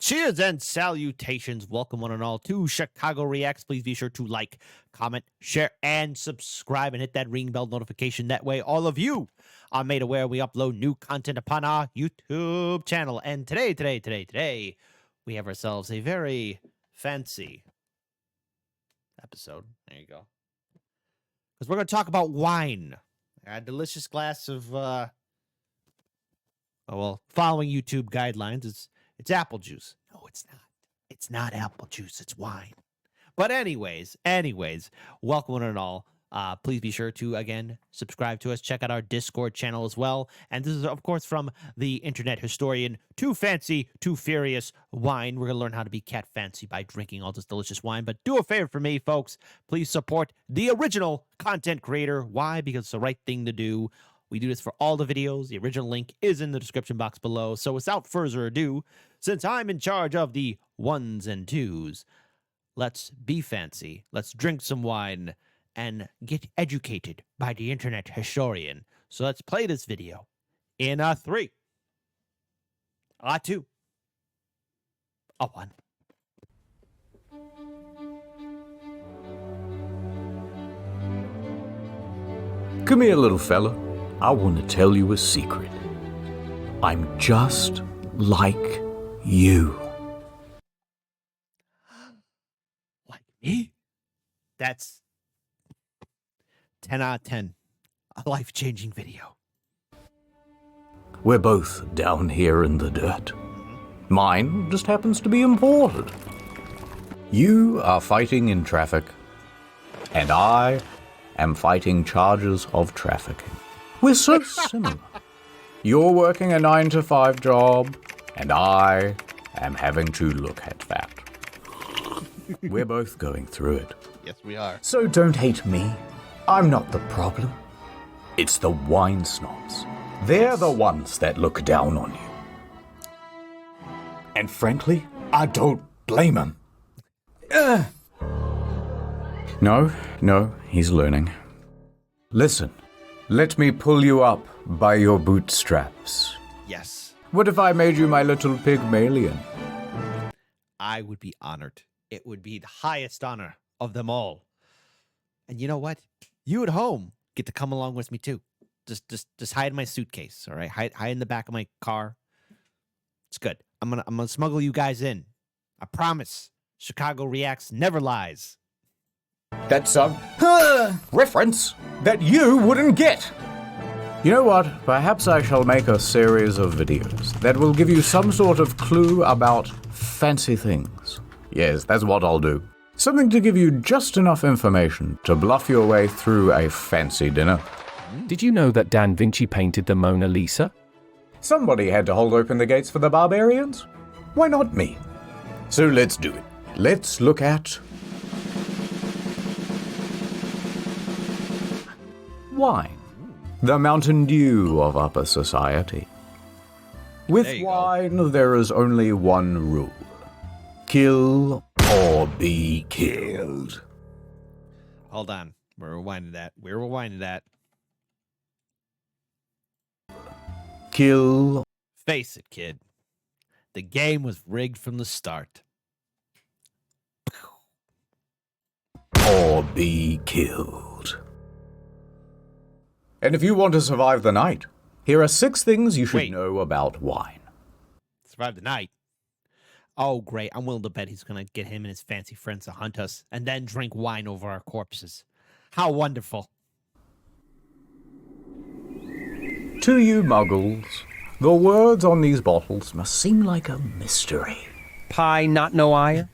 Cheers and salutations. Welcome one and all to Chicago Reacts. Please be sure to like, comment, share, and subscribe and hit that ring bell notification. That way all of you are made aware we upload new content upon our YouTube channel. And today, we have ourselves a very fancy episode. There you go. Because we're going to talk about wine. A delicious glass of, following YouTube guidelines, it's apple juice. No, it's not. It's not apple juice. It's wine. But anyways, welcome one and all. Please be sure to, again, subscribe to us. Check out our Discord channel as well. And this is, of course, from the internet historian, Too Fancy, Too Furious Wine. We're going to learn how to be cat fancy by drinking all this delicious wine. But do a favor for me, folks. Please support the original content creator. Why? Because it's the right thing to do. We do this for all the videos. The original link is in the description box below. So without further ado, since I'm in charge of the ones and twos, let's be fancy. Let's drink some wine and get educated by the internet historian. So let's play this video in a 3, a 2, a 1. Come here, little fella. I want to tell you a secret. I'm just like you. Like me? That's 10 out of 10. A life-changing video. We're both down here in the dirt. Mine just happens to be imported. You are fighting in traffic, and I am fighting charges of trafficking. We're so similar. You're working a 9-to-5 job, and I am having to look at that. We're both going through it. Yes, we are. So don't hate me. I'm not the problem. It's the wine snobs. They're the ones that look down on you. And frankly, I don't blame them. No, he's learning. Listen. Let me pull you up by your bootstraps. Yes. What if I made you my little Pygmalion? I would be honored. It would be the highest honor of them all. And you know what? You at home get to come along with me too. Just hide in my suitcase, all right? Hide in the back of my car. It's good. I'm gonna smuggle you guys in. I promise. Chicago Reacts never lies. That's a reference that you wouldn't get. You know what? Perhaps I shall make a series of videos that will give you some sort of clue about fancy things. Yes, that's what I'll do. Something to give you just enough information to bluff your way through a fancy dinner. Did you know that Da Vinci painted the Mona Lisa? Somebody had to hold open the gates for the barbarians. Why not me? So let's do it. Let's look at wine, the Mountain Dew of upper society. With wine, there is only one rule. Kill or be killed. Hold on. We're rewinding that. Kill. Face it, kid. The game was rigged from the start. Or be killed. And if you want to survive the night, here are 6 things you should know about wine. Survive the night? Oh, great. I'm willing to bet he's going to get him and his fancy friends to hunt us and then drink wine over our corpses. How wonderful. To you muggles, the words on these bottles must seem like a mystery. Pie not no eye.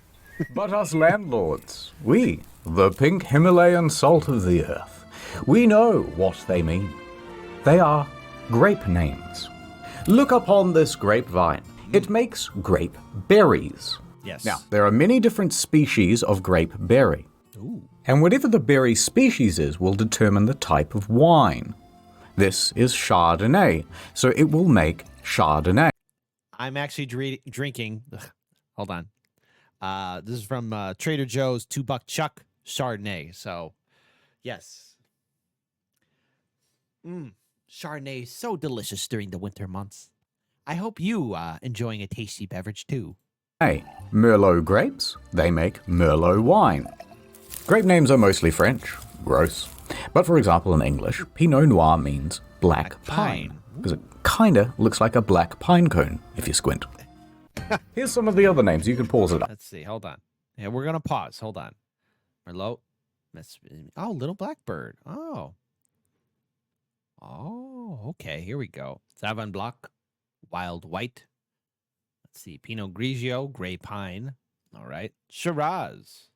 But us landlords, we, the pink Himalayan salt of the earth, we know what they mean. They are grape names. Look upon this grapevine. It makes grape berries. Yes. Now, there are many different species of grape berry. Ooh. And whatever the berry species is will determine the type of wine. This is Chardonnay, so it will make Chardonnay. I'm actually drinking. Hold on. This is from Trader Joe's $2 Chuck Chardonnay. So, yes. Chardonnay is so delicious during the winter months. I hope you enjoying a tasty beverage too. Hey, Merlot grapes, they make Merlot wine. Grape names are mostly French. Gross. But for example, in English, Pinot Noir means black pine, because it kinda looks like a black pine cone if you squint. Here's some of the other names. You can pause it up. Let's see. Hold on. Yeah, we're gonna pause. Hold on. Merlot. Oh, little blackbird. Oh. Oh, okay. Here we go. Sauvignon Blanc, wild white. Let's see. Pinot Grigio, gray pine. All right. Shiraz.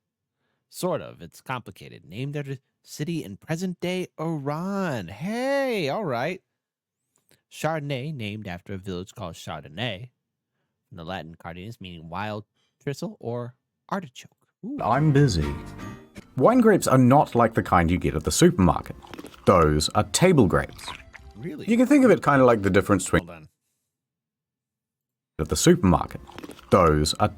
Sort of. It's complicated. Named after a city in present-day Iran. Hey, all right. Chardonnay, named after a village called Chardonnay. From the Latin cardinus, meaning wild thistle or artichoke. Ooh. I'm busy. Wine grapes are not like the kind you get at the supermarket. Those are table grapes. Really? You can think of it kind of like the difference between Hold on. at the supermarket. Those are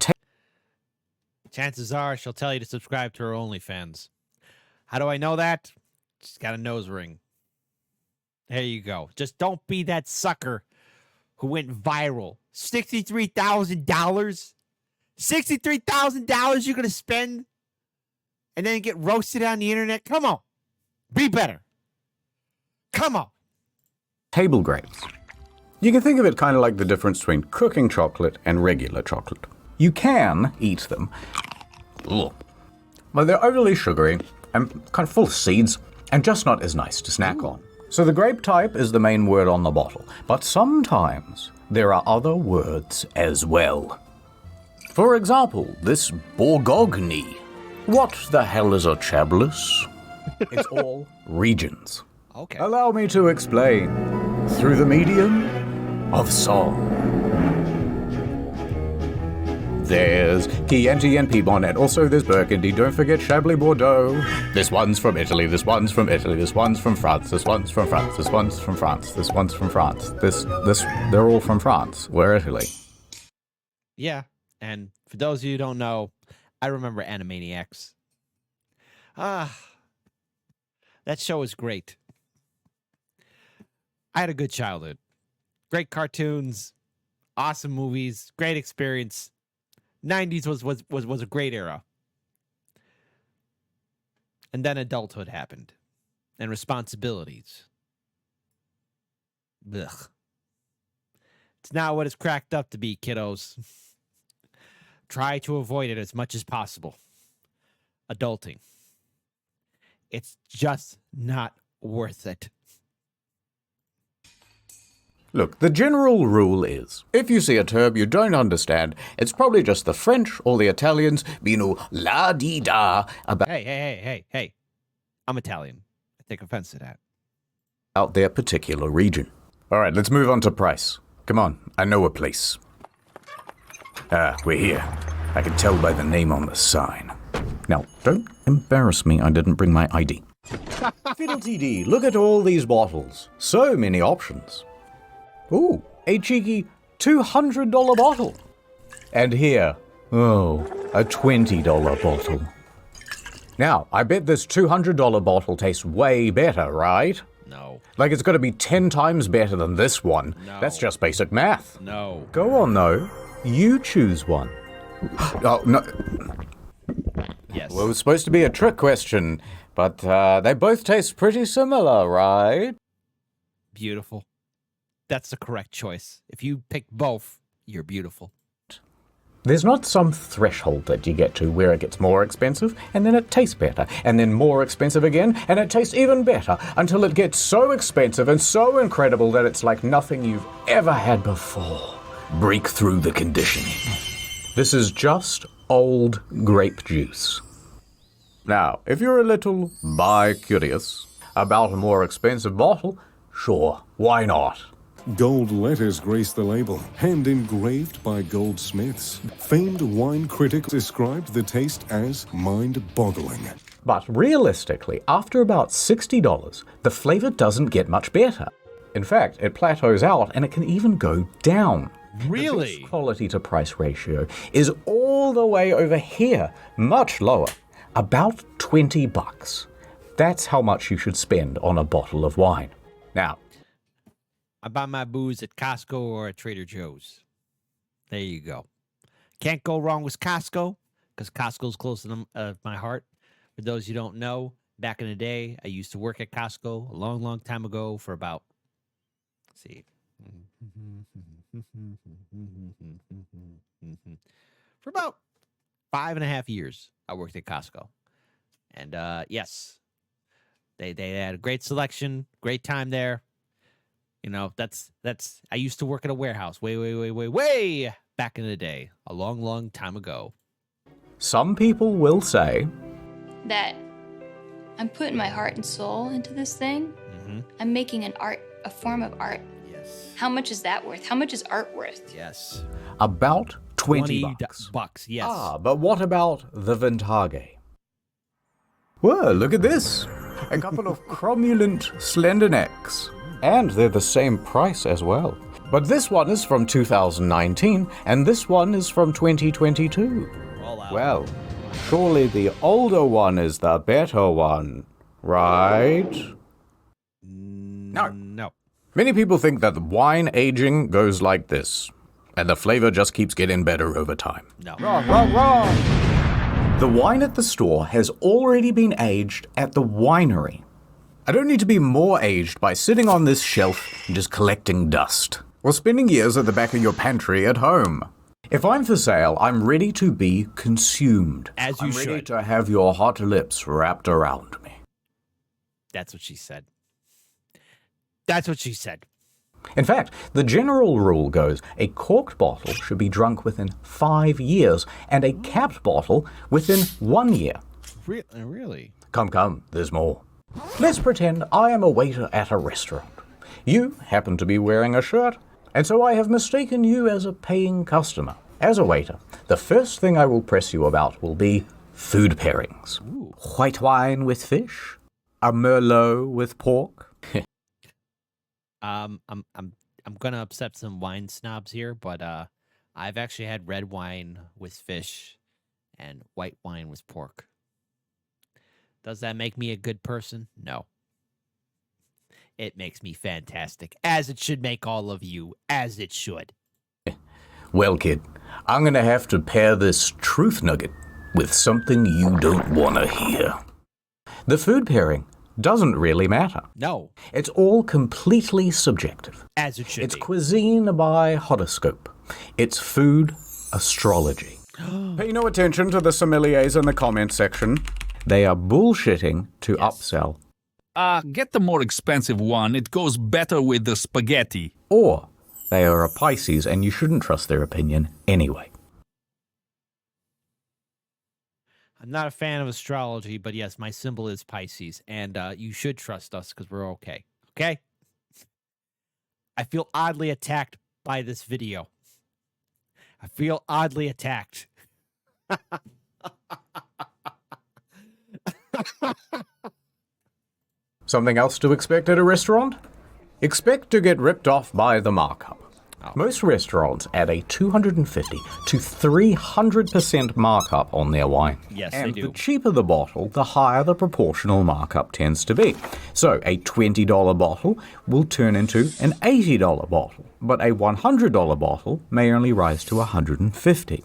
Chances are she'll tell you to subscribe to her OnlyFans. How do I know that? She's got a nose ring. There you go. Just don't be that sucker who went viral. $63,000? $63,000 you're going to spend and then get roasted on the internet? Come on. Be better. Come on. table grapes. You can think of it kind of like the difference between cooking chocolate and regular chocolate. You can eat them, but they're overly sugary and kind of full of seeds and just not as nice to snack on. So the grape type is the main word on the bottle, but sometimes there are other words as well. For example, this Bourgogne. What the hell is a Chablis? It's all regions. Okay. Allow me to explain through the medium of song. There's Chianti and Piedmont, also there's Burgundy. Don't forget Chablis Bordeaux. This one's from Italy, this one's from Italy, this one's from France, this one's from France, this one's from France, this one's from France. They're all from France. We're Italy. Yeah, and for those of you who don't know, I remember Animaniacs. That show was great. I had a good childhood. Great cartoons, awesome movies, great experience. 90s was a great era. And then adulthood happened. And responsibilities. Ugh. It's not what it's cracked up to be, kiddos. Try to avoid it as much as possible. Adulting. It's just not worth it. Look, the general rule is, if you see a term you don't understand, it's probably just the French or the Italians being all la-dee-da about Hey. I'm Italian. I take offense to that. their particular region. All right, let's move on to price. Come on, I know a place. We're here. I can tell by the name on the sign. Now, don't embarrass me, I didn't bring my ID. Fiddle-dee-dee, look at all these bottles. So many options. Ooh, a cheeky $200 bottle. And here, a $20 bottle. Now, I bet this $200 bottle tastes way better, right? No. Like it's got to be 10 times better than this one. No. That's just basic math. No. Go on, though. You choose one. Oh, no. Yes. Well, it was supposed to be a trick question, but they both taste pretty similar, right? Beautiful. That's the correct choice. If you pick both, you're beautiful. There's not some threshold that you get to where it gets more expensive, and then it tastes better, and then more expensive again, and it tastes even better, until it gets so expensive and so incredible that it's like nothing you've ever had before. Break through the conditioning. This is just old grape juice. Now, if you're a little bi-curious about a more expensive bottle, sure, why not? Gold letters grace the label, hand engraved by goldsmiths. Famed wine critics described the taste as mind-boggling. But realistically, after about $60, the flavor doesn't get much better. In fact, it plateaus out and it can even go down. Really? The best quality to price ratio is all the way over here, much lower, about $20. That's how much you should spend on a bottle of wine. Now, I buy my booze at Costco or at Trader Joe's. There you go. Can't go wrong with Costco because Costco's close to my heart. For those you don't know, back in the day, I used to work at Costco a long, long time ago for about, let's see, for about 5.5 years. I worked at Costco, and yes, they had a great selection, great time there. You know, that's. I used to work at a warehouse way back in the day, a long, long time ago. Some people will say that I'm putting my heart and soul into this thing. Mm-hmm. I'm making a form of art. Yes. How much is that worth? How much is art worth? Yes. about 20 bucks. Bucks, yes. But what about the Vintage? Well, look at this. A couple of cromulent slender necks. And they're the same price as well. But this one is from 2019, and this one is from 2022. All out. Well, surely the older one is the better one, right? No. Many people think that the wine aging goes like this, and the flavor just keeps getting better over time. No. Wrong. The wine at the store has already been aged at the winery. I don't need to be more aged by sitting on this shelf and just collecting dust, or spending years at the back of your pantry at home. If I'm for sale, I'm ready to be consumed. As you I'm ready should. to have your hot lips wrapped around me. That's what she said. That's what she said. In fact, the general rule goes a corked bottle should be drunk within 5 years, and a capped bottle within 1 year. Really? Come, there's more. Let's pretend I am a waiter at a restaurant. You happen to be wearing a shirt, and so I have mistaken you as a paying customer. As a waiter, the first thing I will press you about will be food pairings. Ooh. White wine with fish, a Merlot with pork. I'm gonna upset some wine snobs here, but I've actually had red wine with fish and white wine with pork. Does that make me a good person? No. It makes me fantastic, as it should make all of you, as it should. Well, kid, I'm gonna have to pair this truth nugget with something you don't want to hear. The food pairing doesn't really matter. No, It's all completely subjective. as it should It's be. cuisine by horoscope. It's food astrology. Pay no attention to the sommeliers in the comment section. They are bullshitting to upsell. Get the more expensive one. It goes better with the spaghetti. Or they are a Pisces and you shouldn't trust their opinion anyway. I'm not a fan of astrology, but yes, my symbol is Pisces, and you should trust us because we're okay. Okay? I feel oddly attacked by this video. I feel oddly attacked. Something else to expect at a restaurant? Expect to get ripped off by the markup. Most restaurants add a 250 to 300% markup on their wine. Yes, and they do. the cheaper the bottle, the higher the proportional markup tends to be. So a $20 bottle will turn into an $80 bottle, but a $100 bottle may only rise to $150.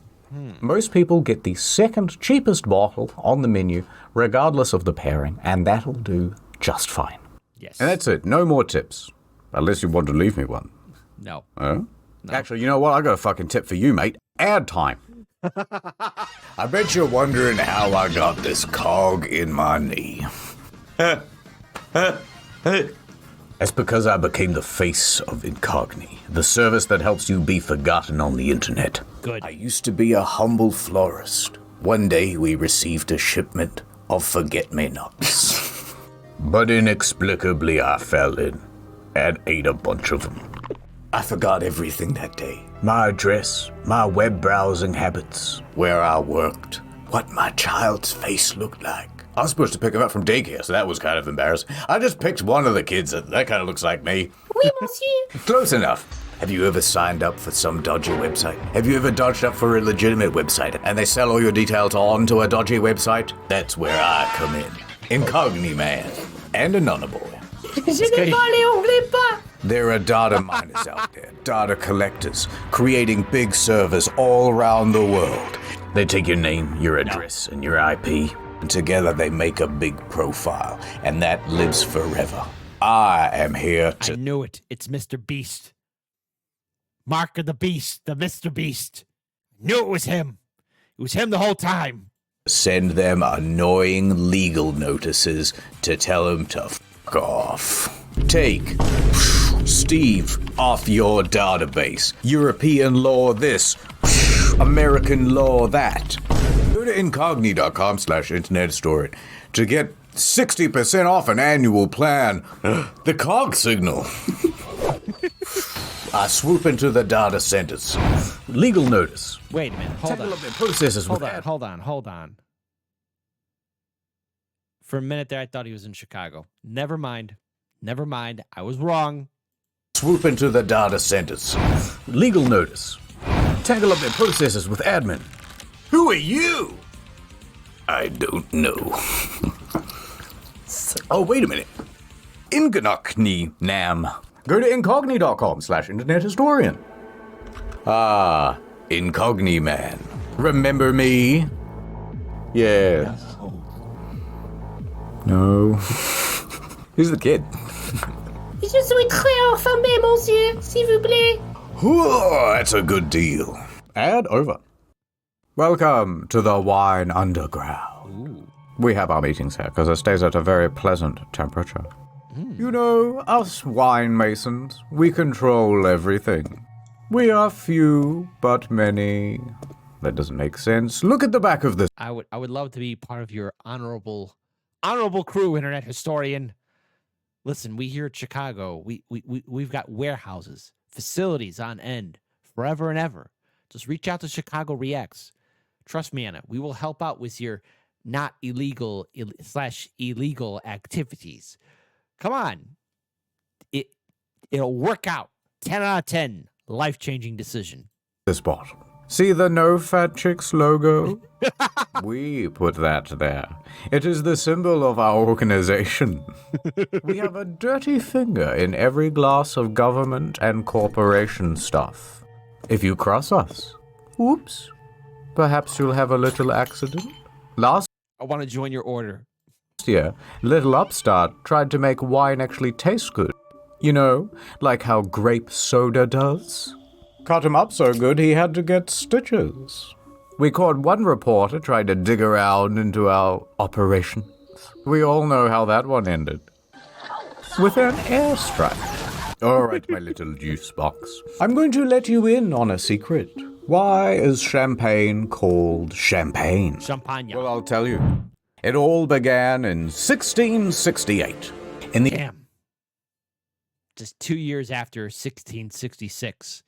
Most people get the second cheapest bottle on the menu, regardless of the pairing, and that'll do just fine. Yes. And that's it. No more tips. Unless you want to leave me one. No. Huh? Actually, you know what? I got a fucking tip for you, mate. Ad time. I bet you're wondering how I got this cog in my knee. That's because I became the face of Incogni, the service that helps you be forgotten on the internet. Good. I used to be a humble florist. One day we received a shipment of forget-me-nots. But inexplicably I fell in and ate a bunch of them. I forgot everything that day. My address, my web browsing habits, where I worked, what my child's face looked like. I was supposed to pick him up from daycare, so that was kind of embarrassing. I just picked one of the kids that kind of looks like me. Oui, monsieur. Close enough. Have you ever signed up for some dodgy website? Have you ever dodged up for a legitimate website and they sell all your details onto a dodgy website? That's where I come in. Incogni man. And a nonna boy. There are data miners out there, data collectors, creating big servers all around the world. They take your name, your address, and your IP, and together they make a big profile, and that lives forever. I am here I to knew it. It's Mr. Beast. Mark of the Beast, the Mr. Beast. Knew it was him. It was him the whole time. send them annoying legal notices to tell them to f*** off. Take Steve off your database. European law this, American law that. Go to incogni.com/internet store to get 60% off an annual plan. The cog signal. I swoop into the data centers. Legal notice. Wait a minute. Hold on. Processes Hold with on. Hold on. For a minute there, I thought he was in Chicago. Never mind. I was wrong. Swoop into the data centers. Legal notice. Tangle up their processes with admin. Who are you? I don't know. Oh, wait a minute. Inganokni Nam. Go to incogni.com/internet historian. Ah, Incogni Man. Remember me? Yes. No. Who's the kid? Je suis très affamé, monsieur, s'il vous plaît. Whoa, that's a good deal. Ad over. Welcome to the Wine Underground. We have our meetings here because it stays at a very pleasant temperature. You know, us wine masons, we control everything. We are few, but many. That doesn't make sense. Look at the back of this. I would love to be part of your honorable crew, internet historian. Listen, we here at Chicago, we've got warehouses, facilities on end, forever and ever. Just reach out to Chicago Reacts. Trust me, Anna, we will help out with your not illegal activities. Come on. It'll work out. 10 out of 10. Life-changing decision. This bottle. See the No Fat Chicks logo? We put that there. It is the symbol of our organization. We have a dirty finger in every glass of government and corporation stuff. If you cross us, whoops, perhaps you'll have a little accident. Last I want to join your order. year, little upstart tried to make wine actually taste good. You know, like how grape soda does. Cut him up so good he had to get stitches. We caught one reporter trying to dig around into our operations. We all know how that one ended. With an airstrike. All right, my little juice box. I'm going to let you in on a secret. Why is champagne called champagne? Champagne. Well, I'll tell you. It all began in 1668. In the Damn. Just 2 years after 1666.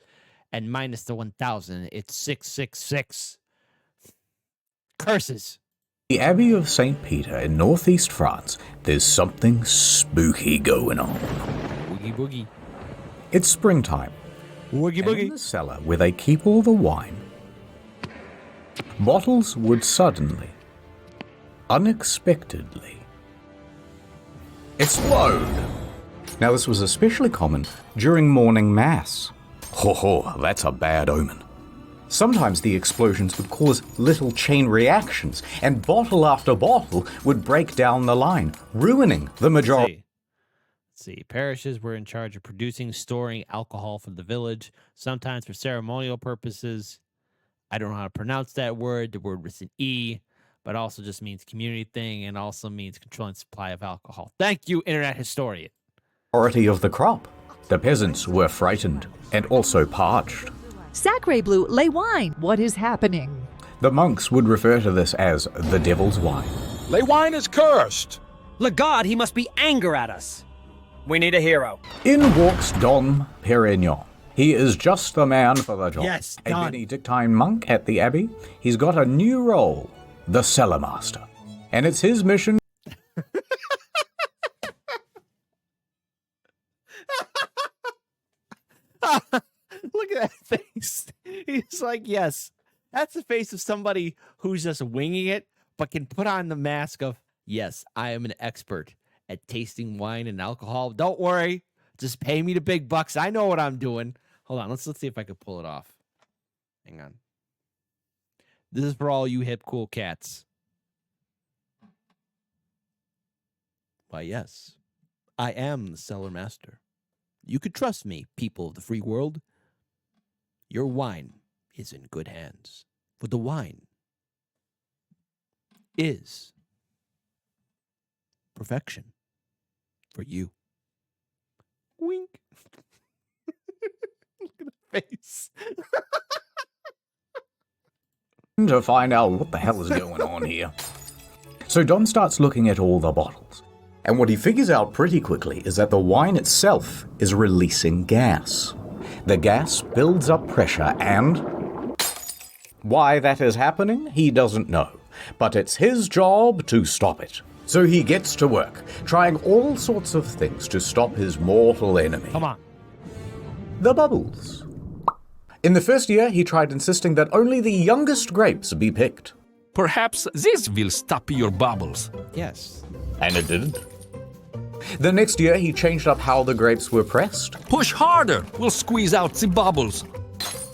And minus the 1000, it's 666. Curses. Abbey of St. Peter in northeast France, there's something spooky going on. Boogie boogie. It's springtime. Boogie And in boogie. the cellar where they keep all the wine, bottles would suddenly, unexpectedly, explode. Now this was especially common during morning mass. Ho, that's a bad omen. Sometimes the explosions would cause little chain reactions, and bottle after bottle would break down the line, ruining the majority. Let's see. Parishes were in charge of producing, storing alcohol for the village, sometimes for ceremonial purposes. I don't know how to pronounce that word. The word was an E, but also just means community thing and also means controlling supply of alcohol. Thank you, internet historian. Of the crop. The peasants were frightened and also parched. Sacre Bleu, les wine. What is happening? The monks would refer to this as the devil's wine. Les wine is cursed. Le God, he must be anger at us. We need a hero. In walks Don Perignon. He is just the man for the job. Yes, a Don. Benedictine monk at the abbey. He's got a new role, the cellar master. And it's his mission. Look at that face. He's like, yes, that's the face of somebody who's just winging it, but can put on the mask of, yes, I am an expert at tasting wine and alcohol. Don't worry. Just pay me the big bucks. I know what I'm doing. Hold on. Let's see if I can pull it off. Hang on. This is for all you hip, cool cats. Why, yes. I am the cellar master. You could trust me, people of the free world. Your wine is in good hands. For the wine is perfection for you. Wink. Look at the face. To find out what the hell is going on here. So Dom starts looking at all the bottles. And what he figures out pretty quickly is that the wine itself is releasing gas. The gas builds up pressure and... why that is happening, he doesn't know. But it's his job to stop it. So he gets to work, trying all sorts of things to stop his mortal enemy. Come on. The bubbles. In the first year, he tried insisting that only the youngest grapes be picked. Perhaps this will stop your bubbles. Yes. And it didn't. The next year, he changed up how the grapes were pressed. Push harder, we'll squeeze out the bubbles.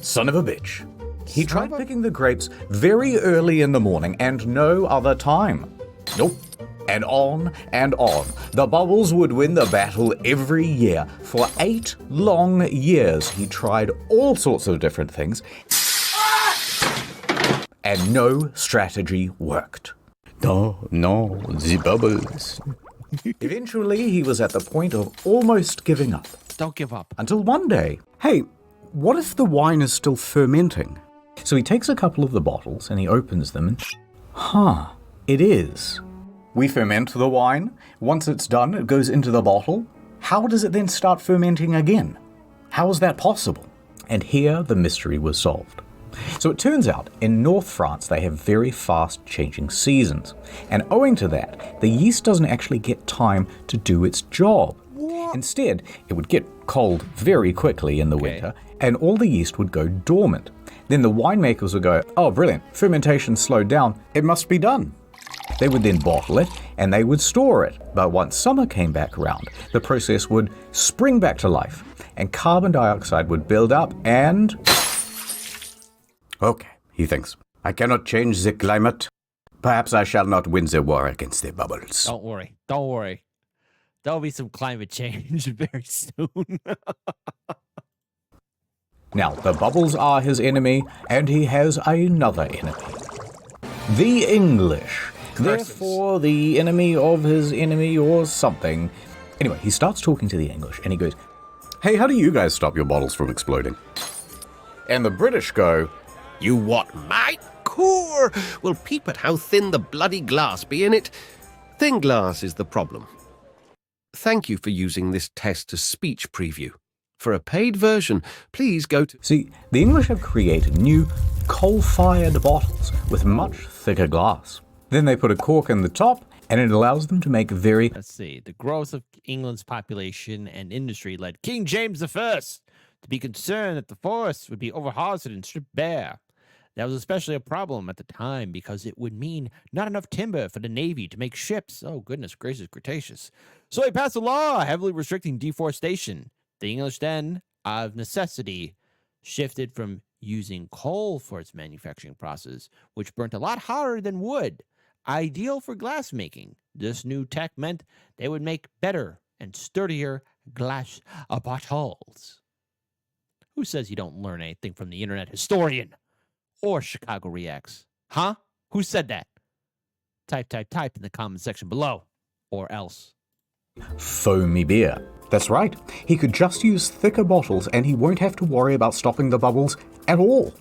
Son of a bitch. He tried picking the grapes very early in the morning and no other time. Nope. And on and on. The bubbles would win the battle every year. For 8 long years, he tried all sorts of different things. And no strategy worked. No, the bubbles. Eventually, he was at the point of almost giving up. Don't give up. Until one day, hey, what if the wine is still fermenting? So he takes a couple of the bottles and he opens them and, it is. We ferment the wine. Once it's done, it goes into the bottle. How does it then start fermenting again? How is that possible? And here the mystery was solved. So it turns out, in North France, they have very fast-changing seasons. And owing to that, the yeast doesn't actually get time to do its job. What? Instead, it would get cold very quickly in the winter, and all the yeast would go dormant. Then the winemakers would go, oh, brilliant, fermentation slowed down, it must be done. They would then bottle it, and they would store it. But once summer came back around, the process would spring back to life, and carbon dioxide would build up, and... okay, he thinks, I cannot change the climate. Perhaps I shall not win the war against the bubbles. Don't worry. Don't worry. There'll be some climate change very soon. Now, the bubbles are his enemy, and he has another enemy. The English. Therefore, the enemy of his enemy or something. Anyway, he starts talking to the English, and he goes, hey, how do you guys stop your bottles from exploding? And the British go, you what, mate? Cool. We'll peep at how thin the bloody glass be in it. Thin glass is the problem. Thank you for using this text-to-speech preview. For a paid version, please go to... See, the English have created new coal-fired bottles with much thicker glass. Then they put a cork in the top, and it allows them to make very... Let's see. The growth of England's population and industry led King James I to be concerned that the forests would be overharvested and stripped bare. That was especially a problem at the time because it would mean not enough timber for the Navy to make ships. Oh, goodness gracious, Cretaceous. So he passed a law heavily restricting deforestation. The English then, out of necessity, shifted from using coal for its manufacturing process, which burnt a lot hotter than wood, ideal for glass making. This new tech meant they would make better and sturdier glass bottles. Who says you don't learn anything from the internet historian or Chicago Reacts? Huh? Who said that? Type in the comment section below, or else. Foamy beer. That's right. He could just use thicker bottles and he won't have to worry about stopping the bubbles at all.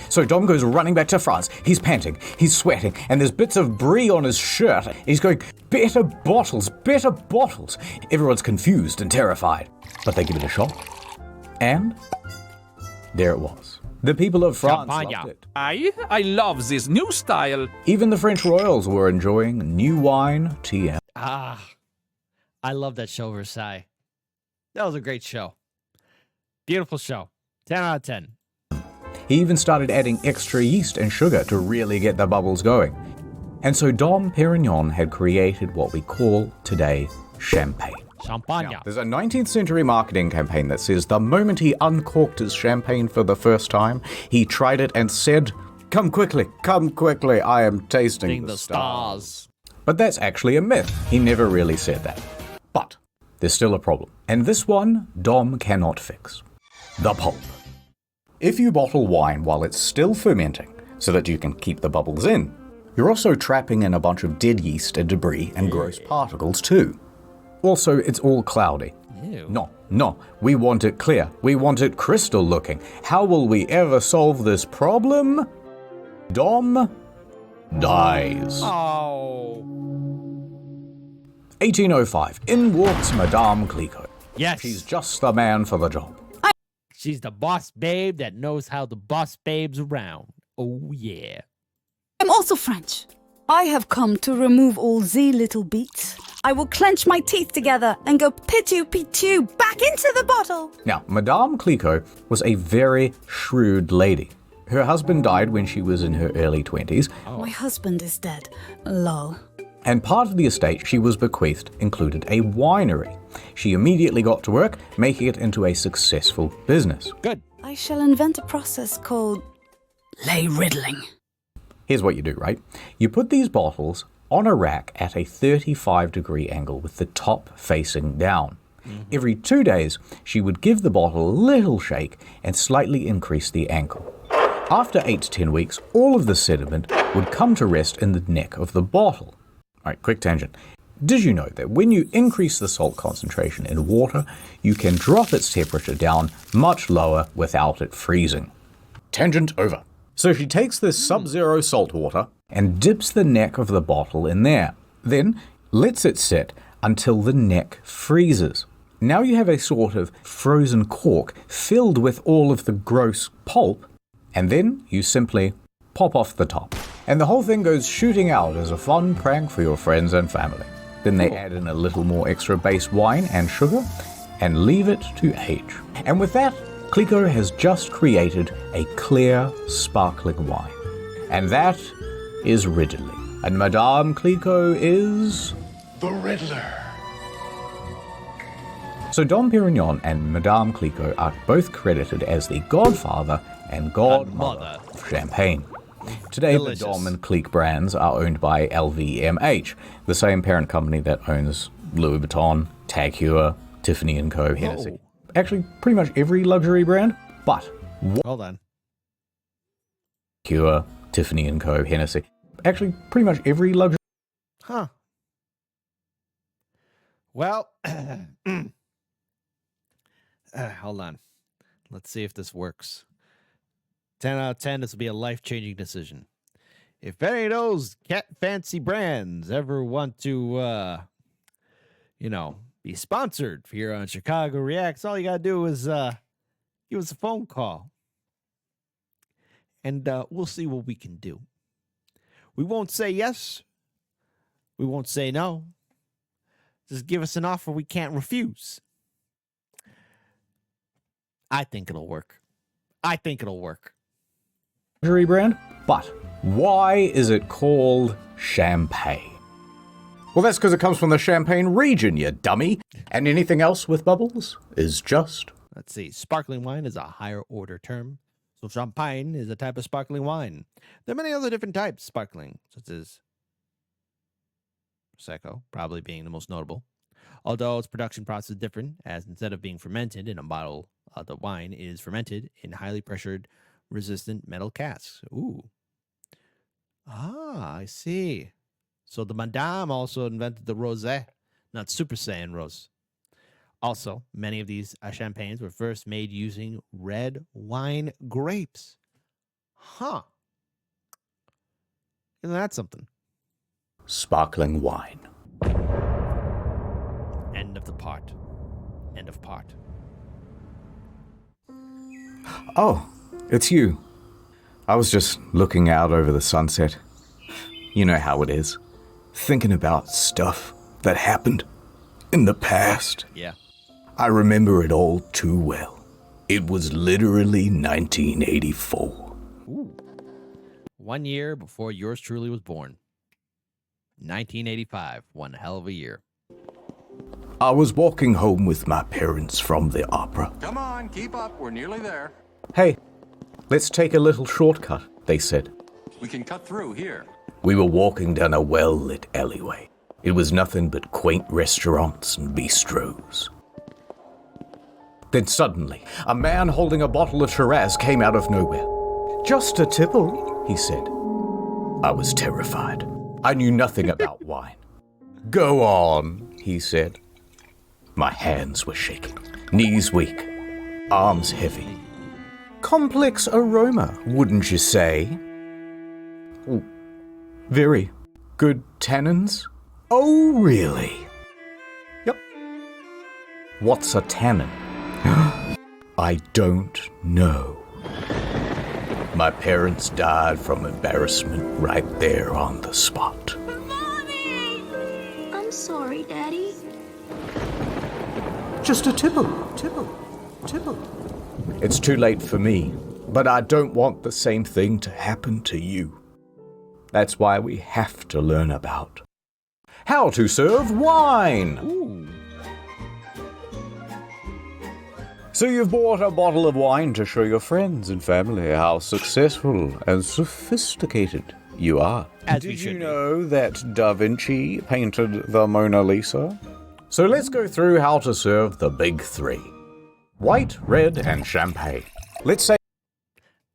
So Dom goes running back to France. He's panting, he's sweating, and there's bits of brie on his shirt. He's going, better bottles, better bottles. Everyone's confused and terrified, but they give it a shot. And there it was. The people of France loved it. I love this new style. Even the French royals were enjoying new wine, tea, and... I love that show, Versailles. That was a great show. Beautiful show. 10 out of 10. He even started adding extra yeast and sugar to really get the bubbles going. And so Dom Perignon had created what we call today champagne. Champagne. Now, there's a 19th century marketing campaign that says the moment he uncorked his champagne for the first time, he tried it and said, come quickly, I am tasting the stars. But that's actually a myth. He never really said that. But there's still a problem. And this one, Dom cannot fix. The pulp. If you bottle wine while it's still fermenting, so that you can keep the bubbles in, you're also trapping in a bunch of dead yeast and debris and gross particles too. Also, it's all cloudy. Ew. No, we want it clear. We want it crystal looking. How will we ever solve this problem? Dom dies. Oh. 1805, in walks Madame Clicquot. Yes. She's just the man for the job. She's the boss babe that knows how the boss babes around. Oh, yeah. I'm also French. I have come to remove all the little beats. I will clench my teeth together and go pitu back into the bottle. Now, Madame Clicquot was a very shrewd lady. Her husband died when she was in her early 20s. Oh. My husband is dead. Lol. And part of the estate she was bequeathed included a winery. She immediately got to work, making it into a successful business. Good. I shall invent a process called lay riddling. Here's what you do, right? You put these bottles on a rack at a 35-degree angle with the top facing down. Every 2 days, she would give the bottle a little shake and slightly increase the angle. After 8 to 10 weeks, all of the sediment would come to rest in the neck of the bottle. All right, quick tangent. Did you know that when you increase the salt concentration in water, you can drop its temperature down much lower without it freezing? Tangent over. So she takes this sub-zero salt water and dips the neck of the bottle in there, then lets it sit until the neck freezes. Now you have a sort of frozen cork filled with all of the gross pulp, and then you simply pop off the top. And the whole thing goes shooting out as a fun prank for your friends and family. Then they add in a little more extra base wine and sugar and leave it to age. And with that, Clicquot has just created a clear, sparkling wine. And that is Ridley. And Madame Clicquot is... The Riddler. So Dom Perignon and Madame Clicquot are both credited as the godfather and godmother of champagne. Today, Delicious. The Dom and Clique brands are owned by LVMH, the same parent company that owns Louis Vuitton, Tag Heuer, Tiffany & Co., Hennessy. Actually, pretty much every luxury brand, but... Hold on. Heuer, Tiffany & Co., Hennessy. Actually, pretty much every luxury... Huh. Well, hold on. Let's see if this works. 10 out of 10, this will be a life-changing decision. If any of those cat fancy brands ever want to, be sponsored here on Chicago Reacts, all you got to do is give us a phone call. And we'll see what we can do. We won't say yes. We won't say no. Just give us an offer we can't refuse. I think it'll work. Luxury brand, but why is it called champagne? Well, that's because it comes from the Champagne region, you dummy. And anything else with bubbles is just... Let's see. Sparkling wine is a higher order term. So champagne is a type of sparkling wine. There are many other different types of sparkling, such as Prosecco, probably being the most notable. Although its production process is different, as instead of being fermented in a bottle, the wine is fermented in highly pressured, resistant metal casks. Ooh. Ah, I see. So the Madame also invented the rosé, not Super Saiyan rose. Also, many of these champagnes were first made using red wine grapes. Huh. Isn't that something? Sparkling wine. End of the part. End of part. Oh, it's you. I was just looking out over the sunset. You know how it is. Thinking about stuff that happened in the past. Yeah. I remember it all too well. It was literally 1984. Ooh. 1 year before yours truly was born. 1985. One hell of a year. I was walking home with my parents from the opera. Come on, keep up. We're nearly there. Hey, let's take a little shortcut, they said. We can cut through here. We were walking down a well-lit alleyway. It was nothing but quaint restaurants and bistros. Then suddenly, a man holding a bottle of Shiraz came out of nowhere. "Just a tipple," he said. I was terrified. I knew nothing about wine. "Go on," he said. My hands were shaking, knees weak, arms heavy. Complex aroma, wouldn't you say? Very good tannins. Oh, really? Yep. What's a tannin? I don't know. My parents died from embarrassment right there on the spot. Mommy! I'm sorry, Daddy. Just a tipple. It's too late for me, but I don't want the same thing to happen to you. That's why we have to learn about how to serve wine. Ooh. So you've bought a bottle of wine to show your friends and family how successful and sophisticated you are. As we Did should you be. know that Da Vinci painted the Mona Lisa? So let's go through how to serve the big three. White, red, and champagne. Let's say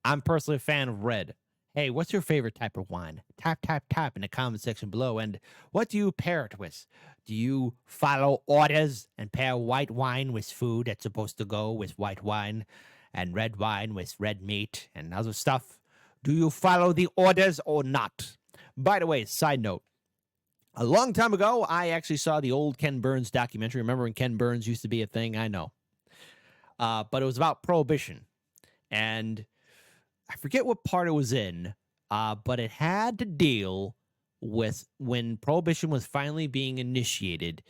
I'm personally a fan of red. Hey, what's your favorite type of wine? Type in the comment section below. And what do you pair it with? Do you follow orders and pair white wine with food that's supposed to go with white wine and red wine with red meat and other stuff? Do you follow the orders or not? By the way, side note, a long time ago, I actually saw the old Ken Burns documentary. Remember when Ken Burns used to be a thing? I know. But it was about Prohibition. And I forget what part it was in, but it had to deal with when Prohibition was finally being initiated.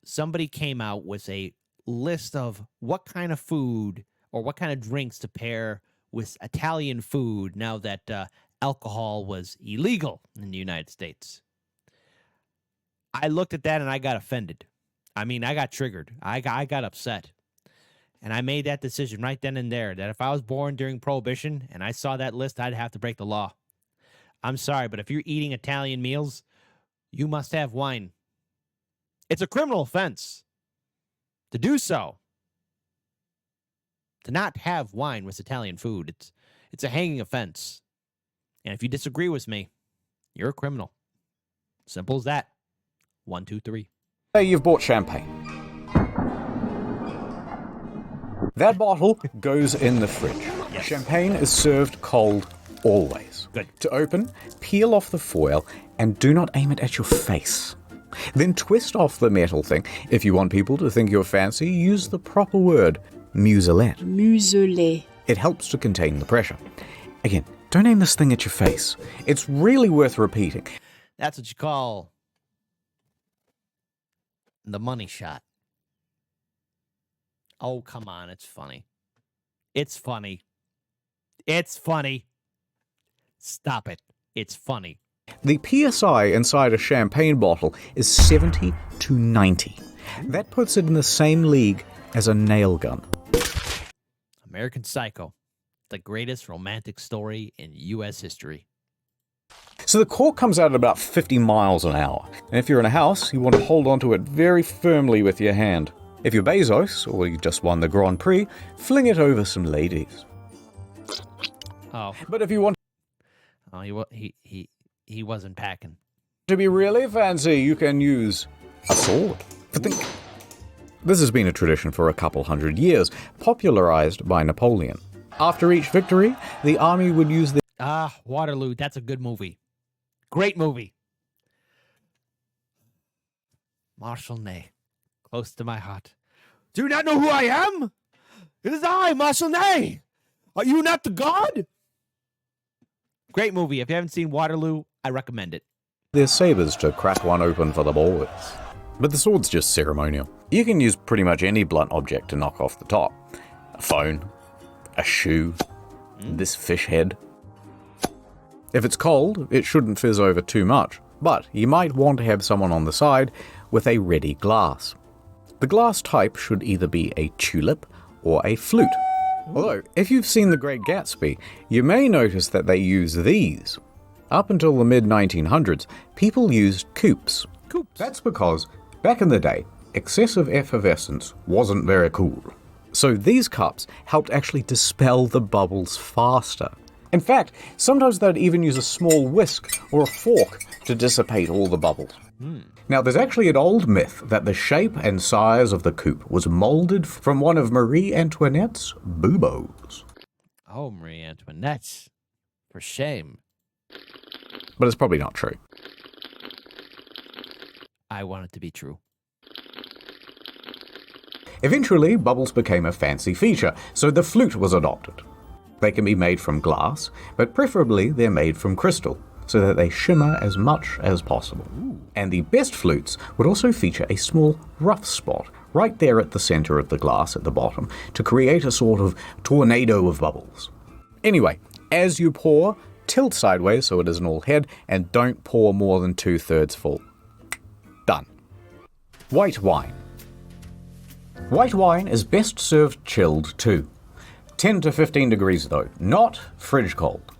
Somebody came out with a list of what kind of food or what kind of drinks to pair with Italian food now that alcohol was illegal in the United States. I looked at that and I got offended. I mean, I got triggered. I got upset. And I made that decision right then and there that if I was born during Prohibition and I saw that list, I'd have to break the law. I'm sorry, but if you're eating Italian meals, you must have wine. It's a criminal offense to do so. To not have wine with Italian food, it's a hanging offense. And if you disagree with me, you're a criminal. Simple as that. 1, 2, 3. Say you've bought champagne. That bottle goes in the fridge. Yes. Champagne is served cold always. Good. To open, peel off the foil and do not aim it at your face. Then twist off the metal thing. If you want people to think you're fancy, use the proper word, muselet. Muselet. It helps to contain the pressure. Again, don't aim this thing at your face. It's really worth repeating. That's what you call the money shot. Oh, come on. It's funny. It's funny. It's funny. Stop it. It's funny. The PSI inside a champagne bottle is 70 to 90. That puts it in the same league as a nail gun. American Psycho. The greatest romantic story in U.S. history. So the cork comes out at about 50 miles an hour. And if you're in a house, you want to hold onto it very firmly with your hand. If you're Bezos, or you just won the Grand Prix, fling it over some ladies. Oh. But if you want Oh, he wasn't packing. to be really fancy, you can use a sword. This has been a tradition for a couple hundred years, popularized by Napoleon. After each victory, the army would use the Waterloo. That's a good movie. Great movie. Marshal Ney. Close to my heart. Do you not know who I am? It is I, Marshal Ney. Are you not the god? Great movie. If you haven't seen Waterloo, I recommend it. their sabers to crack one open for the boys. But the sword's just ceremonial. You can use pretty much any blunt object to knock off the top. A phone, a shoe, this fish head. If it's cold, it shouldn't fizz over too much, but you might want to have someone on the side with a ready glass. The glass type should either be a tulip or a flute. Although, if you've seen The Great Gatsby, you may notice that they use these. Up until the mid-1900s, people used coupes. That's because, back in the day, excessive effervescence wasn't very cool. So these cups helped actually dispel the bubbles faster. In fact, sometimes they'd even use a small whisk or a fork to dissipate all the bubbles. Now, there's actually an old myth that the shape and size of the coupe was molded from one of Marie Antoinette's buboes. Oh, Marie Antoinette. For shame. But it's probably not true. I want it to be true. Eventually, bubbles became a fancy feature, so the flute was adopted. They can be made from glass, but preferably they're made from crystal, so that they shimmer as much as possible. And the best flutes would also feature a small rough spot right there at the center of the glass at the bottom to create a sort of tornado of bubbles. Anyway, as you pour, tilt sideways so it isn't all head, and don't pour more than 2/3 full. Done. White wine. White wine is best served chilled too. 10 to 15 degrees though, not fridge cold.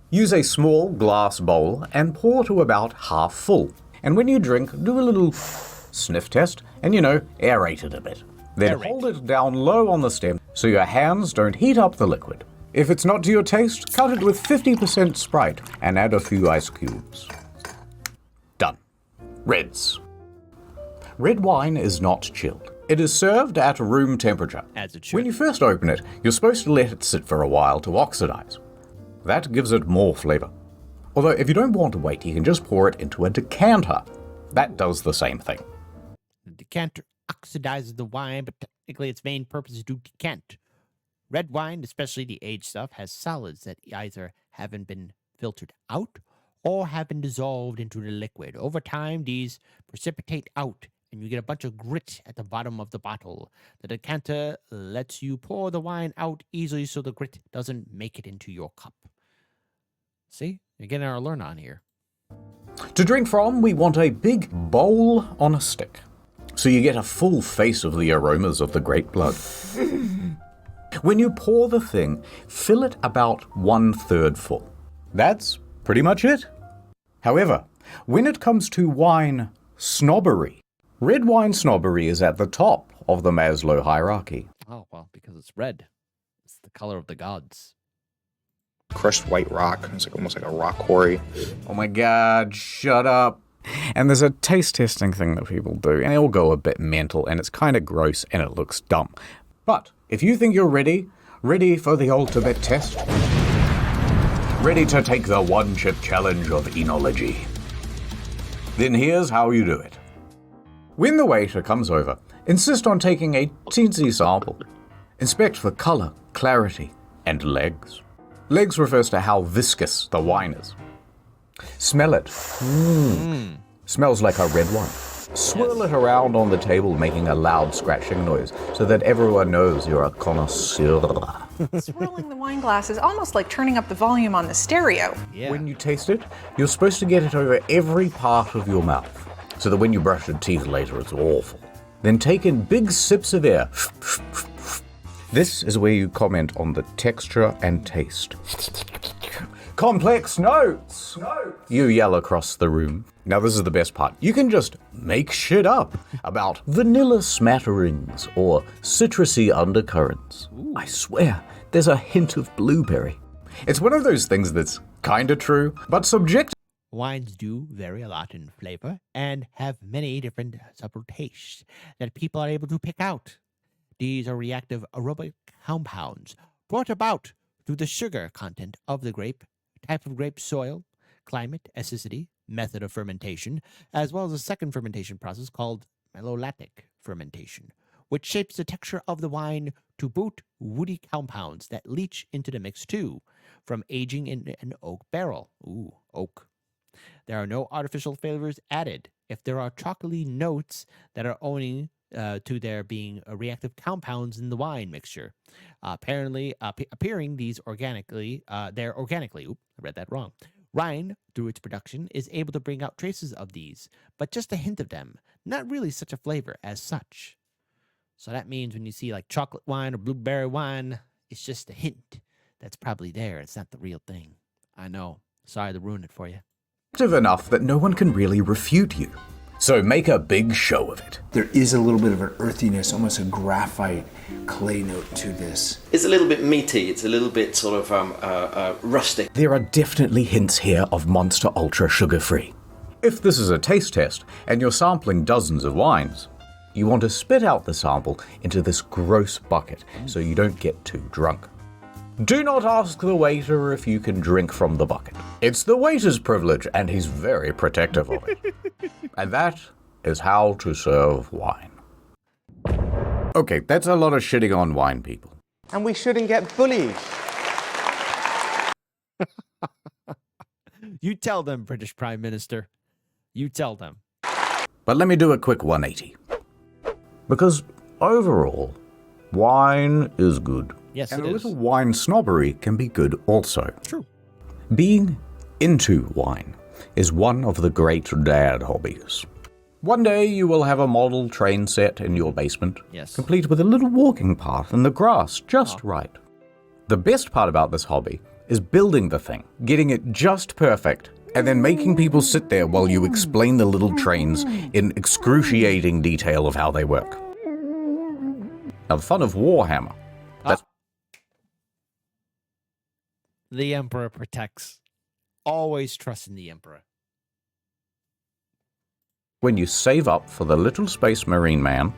Use a small glass bowl and pour to about half full. And when you drink, do a little sniff test and, aerate it a bit. Then hold it down low on the stem so your hands don't heat up the liquid. If it's not to your taste, cut it with 50% Sprite and add a few ice cubes. Done. Reds. Red wine is not chilled. It is served at room temperature. As it should. When you first open it, you're supposed to let it sit for a while to oxidize. That gives it more flavor. Although if you don't want to wait, you can just pour it into a decanter. That does the same thing. The decanter oxidizes the wine, but technically its main purpose is to decant. Red wine, especially the aged stuff, has solids that either haven't been filtered out or have been dissolved into the liquid. Over time, these precipitate out, and you get a bunch of grit at the bottom of the bottle. The decanter lets you pour the wine out easily so the grit doesn't make it into your cup. See? You're getting our learn on here. To drink from, we want a big bowl on a stick, so you get a full face of the aromas of the grape blood. When you pour the thing, fill it about 1/3 full. That's pretty much it. However, when it comes to wine snobbery, red wine snobbery is at the top of the Maslow hierarchy. Oh, well, because it's red. It's the color of the gods. Crushed white rock. It's almost like a rock quarry. Oh my god, shut up. And there's a taste testing thing that people do, and they all go a bit mental, and it's kind of gross, and it looks dumb. But if you think you're ready for the ultimate test, ready to take the one-chip challenge of enology, then here's how you do it. When the waiter comes over, insist on taking a teensy sample. Inspect for color, clarity, and legs. Legs refers to how viscous the wine is. Smell it. Smells like a red wine. Swirl it around on the table, making a loud scratching noise so that everyone knows you're a connoisseur. Swirling the wine glass is almost like turning up the volume on the stereo. Yeah. When you taste it, you're supposed to get it over every part of your mouth so that when you brush your teeth later, it's awful. Then take in big sips of air. This is where you comment on the texture and taste. Complex notes! You yell across the room. Now this is the best part. You can just make shit up about vanilla smatterings or citrusy undercurrents. Ooh. I swear, there's a hint of blueberry. It's one of those things that's kinda true, but subjective. Wines do vary a lot in flavor and have many different subtle tastes that people are able to pick out. These are reactive aromatic compounds brought about through the sugar content of the grape, type of grape soil, climate, acidity, method of fermentation, as well as a second fermentation process called malolactic fermentation, which shapes the texture of the wine to boot woody compounds that leach into the mix too, from aging in an oak barrel. Ooh, oak. There are no artificial flavors added. If there are chocolatey notes that are owing to there being reactive compounds in the wine mixture, appearing these organically, they're organically. Oop, I read that wrong. Wine, through its production, is able to bring out traces of these, but just a hint of them, not really such a flavor as such. So that means when you see like chocolate wine or blueberry wine, it's just a hint that's probably there. It's not the real thing. I know. Sorry to ruin it for you. Enough that no one can really refute you. So make a big show of it. There is a little bit of an earthiness, almost a graphite clay note to this. It's a little bit meaty. It's a little bit sort of rustic. There are definitely hints here of Monster Ultra sugar-free. If this is a taste test and you're sampling dozens of wines, you want to spit out the sample into this gross bucket so you don't get too drunk. Do not ask the waiter if you can drink from the bucket. It's the waiter's privilege, and he's very protective of it. And that is how to serve wine. Okay, that's a lot of shitting on wine, people. And we shouldn't get bullied. You tell them, British Prime Minister. You tell them. But let me do a quick 180. Because overall, wine is good. Yes, and it a is. little wine snobbery can be good also. True. Being into wine is one of the great dad hobbies. One day you will have a model train set in your basement, yes, complete with a little walking path and the grass just right. The best part about this hobby is building the thing, getting it just perfect, and then making people sit there while you explain the little trains in excruciating detail of how they work. Now, the fun of Warhammer. That's The Emperor protects. Always trust in the Emperor. when you save up for the little space marine man.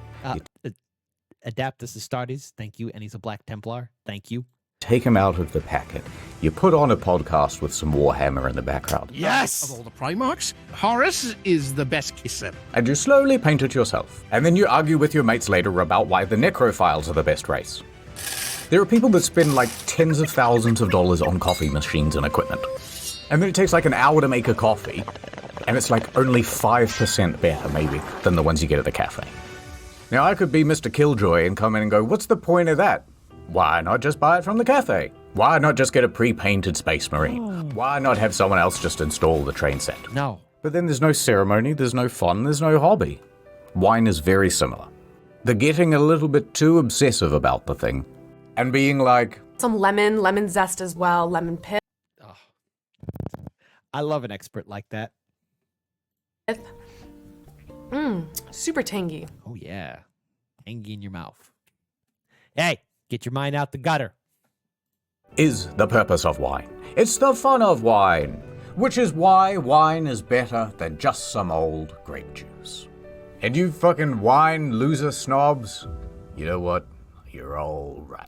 Adaptus Astartes, thank you. And he's a Black Templar, thank you. Take him out of the packet. You put on a podcast with some Warhammer in the background. Yes! Of all the Primarchs, Horus is the best kisser. And you slowly paint it yourself. And then you argue with your mates later about why the Necrophiles are the best race. There are people that spend like tens of thousands of dollars on coffee machines and equipment. And then it takes like an hour to make a coffee. And it's like only 5% better, maybe, than the ones you get at the cafe. Now, I could be Mr. Killjoy and come in and go, what's the point of that? Why not just buy it from the cafe? Why not just get a pre-painted Space Marine? Why not have someone else just install the train set? No. But then there's no ceremony, there's no fun, there's no hobby. Wine is very similar. They're getting a little bit too obsessive about the thing. And being like... Some lemon zest as well, lemon pith. Oh. I love an expert like that. Super tangy. Oh, yeah. Tangy in your mouth. Hey, get your mind out the gutter. Is the purpose of wine. It's the fun of wine. Which is why wine is better than just some old grape juice. And you fucking wine loser snobs, you know what? You're all right.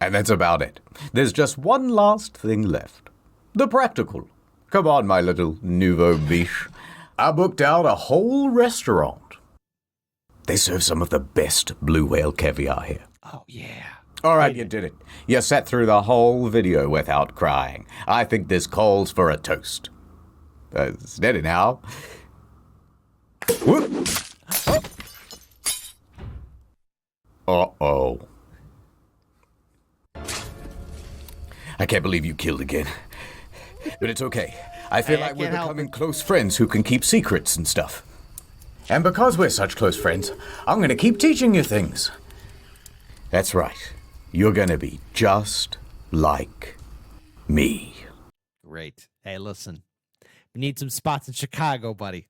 And that's about it. There's just one last thing left. The practical. Come on, my little nouveau biche. I booked out a whole restaurant. They serve some of the best blue whale caviar here. Oh, yeah. All right, you did it. You sat through the whole video without crying. I think this calls for a toast. Steady now. Whoop. Uh-oh. I can't believe you killed again. But it's okay. I feel like we're becoming close friends who can keep secrets and stuff. And because we're such close friends, I'm going to keep teaching you things. That's right. You're going to be just like me. Great. Hey, listen. We need some spots in Chicago, buddy.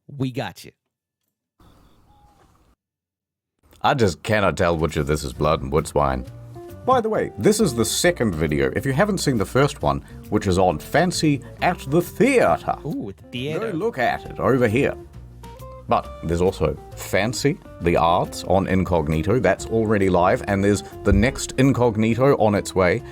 We got you. I just cannot tell which of this is blood and what's wine. By the way, this is the second video. If you haven't seen the first one, which is on Fancy at the Theatre. Ooh, at the theater. Go look at it over here. But there's also Fancy, the Arts on Incognito. That's already live. And there's the next Incognito on its way.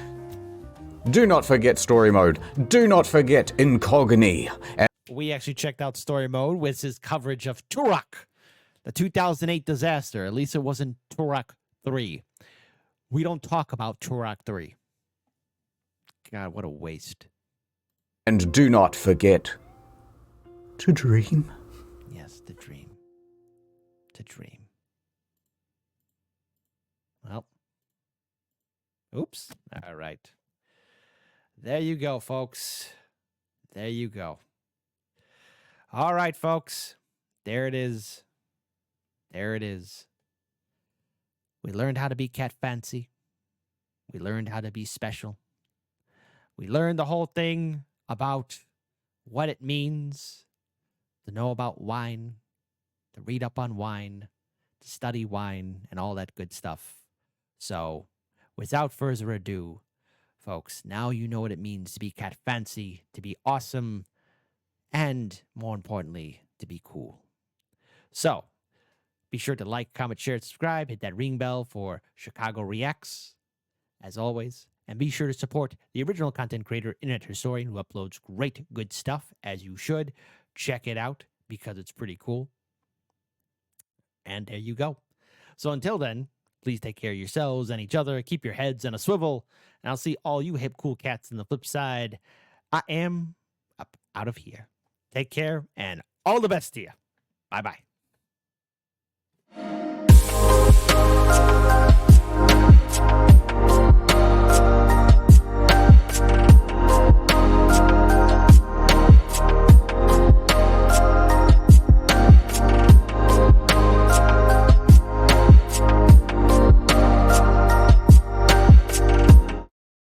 Do not forget Story Mode. Do not forget Incogni. And we actually checked out Story Mode with his coverage of Turok, the 2008 disaster. At least it wasn't Turok 3. We don't talk about Turok 3. God, what a waste. And do not forget to dream. Yes, to dream. To dream. Well. Oops. All right. There you go, folks. There you go. All right, folks. There it is. There it is. We learned how to be cat fancy. We learned how to be special. We learned the whole thing about what it means to know about wine, to read up on wine, to study wine, and all that good stuff. So, without further ado, folks, now you know what it means to be cat fancy, to be awesome, and more importantly, to be cool. So, be sure to like, comment, share, subscribe, hit that ring bell for Chicago Reacts, as always. And be sure to support the original content creator, internet historian, who uploads great, good stuff, as you should. Check it out, because it's pretty cool. And there you go. So until then, please take care of yourselves and each other. Keep your heads on a swivel. And I'll see all you hip, cool cats on the flip side. I am up out of here. Take care, and all the best to you. Bye-bye.